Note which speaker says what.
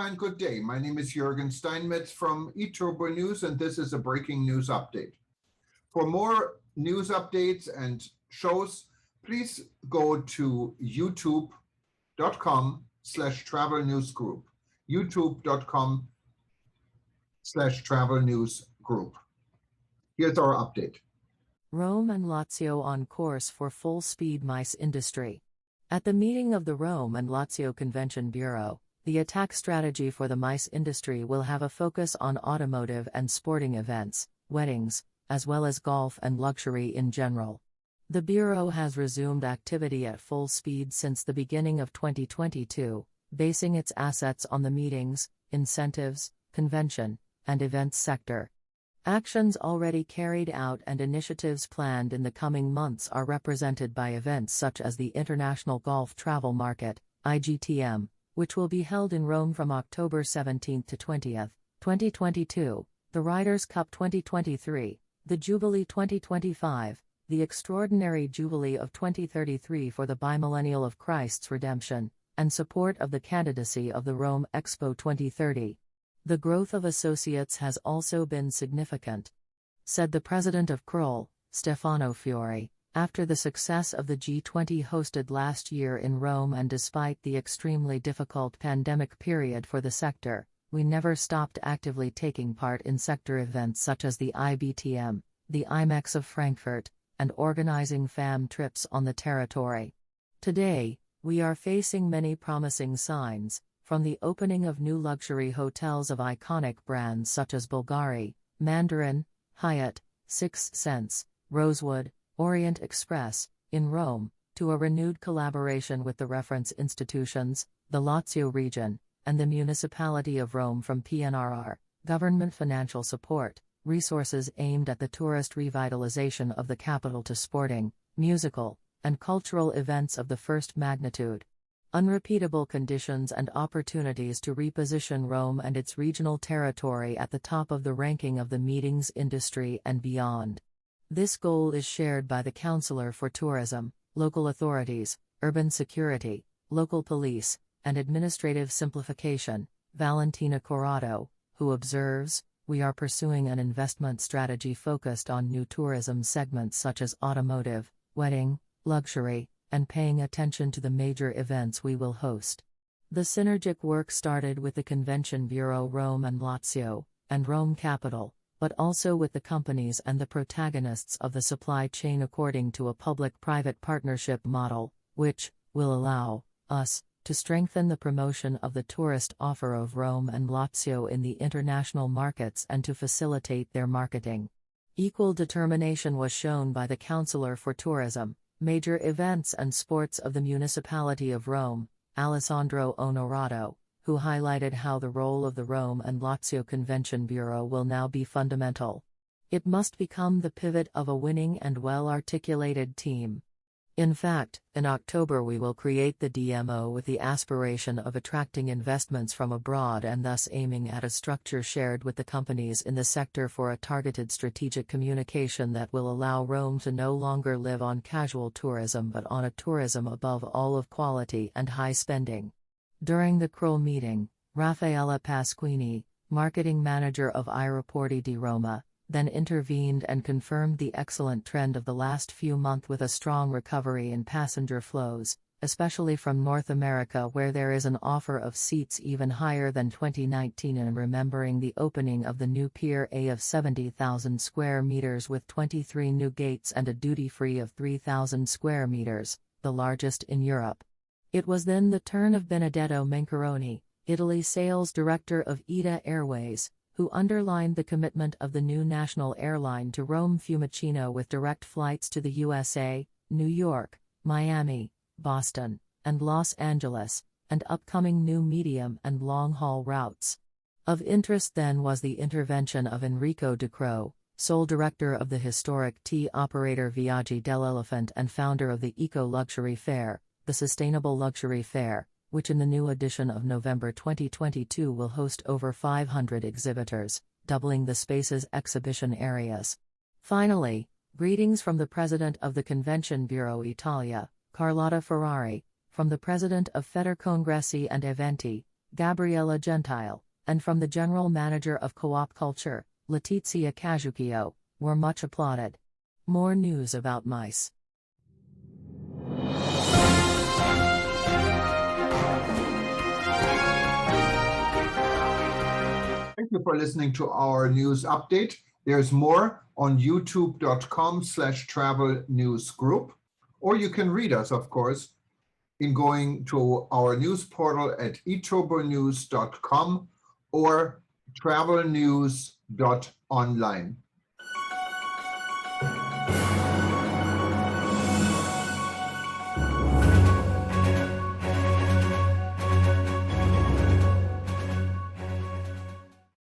Speaker 1: and good day. My name is Jürgen Steinmetz from eTurboNews, and this is a breaking news update. For more news updates and shows, please go to youtube.com/travel news group. youtube.com/travel news group. Here's our update.
Speaker 2: Rome and Lazio on course for full-speed MICE industry. At the meeting of the Rome and Lazio Convention Bureau, the attack strategy for the MICE industry will have a focus on automotive and sporting events, weddings, as well as golf and luxury in general. The Bureau has resumed activity at full speed since the beginning of 2022, basing its assets on the meetings, incentives, convention, and events sector. Actions already carried out and initiatives planned in the coming months are represented by events such as the International Golf Travel Market, IGTM, which will be held in Rome from October 17 to 20, 2022, the Riders' Cup 2023, the Jubilee 2025, the Extraordinary Jubilee of 2033 for the Bimillennial of Christ's Redemption, and support of the candidacy of the Rome Expo 2030. The growth of associates has also been significant, said the president of Kroll, Stefano Fiori, after the success of the G20 hosted last year in Rome, and despite the extremely difficult pandemic period for the sector, we never stopped actively taking part in sector events such as the IBTM, the IMEX of Frankfurt, and organizing FAM trips on the territory. Today, we are facing many promising signs, from the opening of new luxury hotels of iconic brands such as Bulgari, Mandarin, Hyatt, Six Sense, Rosewood, Orient Express, in Rome, to a renewed collaboration with the reference institutions, the Lazio region, and the municipality of Rome from PNRR, government financial support, resources aimed at the tourist revitalization of the capital to sporting, musical, and cultural events of the first magnitude. Unrepeatable conditions and opportunities to reposition Rome and its regional territory at the top of the ranking of the meetings industry and beyond. This goal is shared by the Counselor for Tourism, local authorities, urban security, local police, and administrative simplification, Valentina Corrado, who observes, "We are pursuing an investment strategy focused on new tourism segments such as automotive, wedding, luxury, and paying attention to the major events we will host." The synergic work started with the Convention Bureau Rome and Lazio, and Rome Capital, but also with the companies and the protagonists of the supply chain according to a public-private partnership model, which will allow us to strengthen the promotion of the tourist offer of Rome and Lazio in the international markets and to facilitate their marketing. Equal determination was shown by the Counselor for Tourism, Major Events and Sports of the Municipality of Rome, Alessandro Onorato, who highlighted how the role of the Rome and Lazio Convention Bureau will now be fundamental. It must become the pivot of a winning and well-articulated team. In fact, in October we will create the DMO with the aspiration of attracting investments from abroad and thus aiming at a structure shared with the companies in the sector for a targeted strategic communication that will allow Rome to no longer live on casual tourism but on a tourism above all of quality and high spending. During the Kroll meeting, Raffaella Pasquini, marketing manager of Aeroporti di Roma, then intervened and confirmed the excellent trend of the last few months with a strong recovery in passenger flows, especially from North America where there is an offer of seats even higher than 2019, and remembering the opening of the new Pier A of 70,000 square meters with 23 new gates and a duty-free of 3,000 square meters, the largest in Europe. It was then the turn of Benedetto Mancaroni, Italy sales director of ITA Airways, who underlined the commitment of the new national airline to Rome Fiumicino with direct flights to the USA, New York, Miami, Boston, and Los Angeles, and upcoming new medium and long-haul routes. Of interest then was the intervention of Enrico De Croo, sole director of the historic tea operator Viaggi dell'Elephant and founder of the Eco-Luxury Fair, the Sustainable Luxury Fair, which in the new edition of November 2022 will host over 500 exhibitors, doubling the space's exhibition areas. Finally, greetings from the President of the Convention Bureau Italia, Carlotta Ferrari, from the President of Federcongressi and Eventi, Gabriella Gentile, and from the General Manager of Co-op Culture, Letizia Cajucchio, were much applauded. More news about mice.
Speaker 1: Thank you for listening to our news update. There's more on youtube.com/travel news group, or you can read us, of course, in going to our news portal at eTurboNews.com or travelnews.online.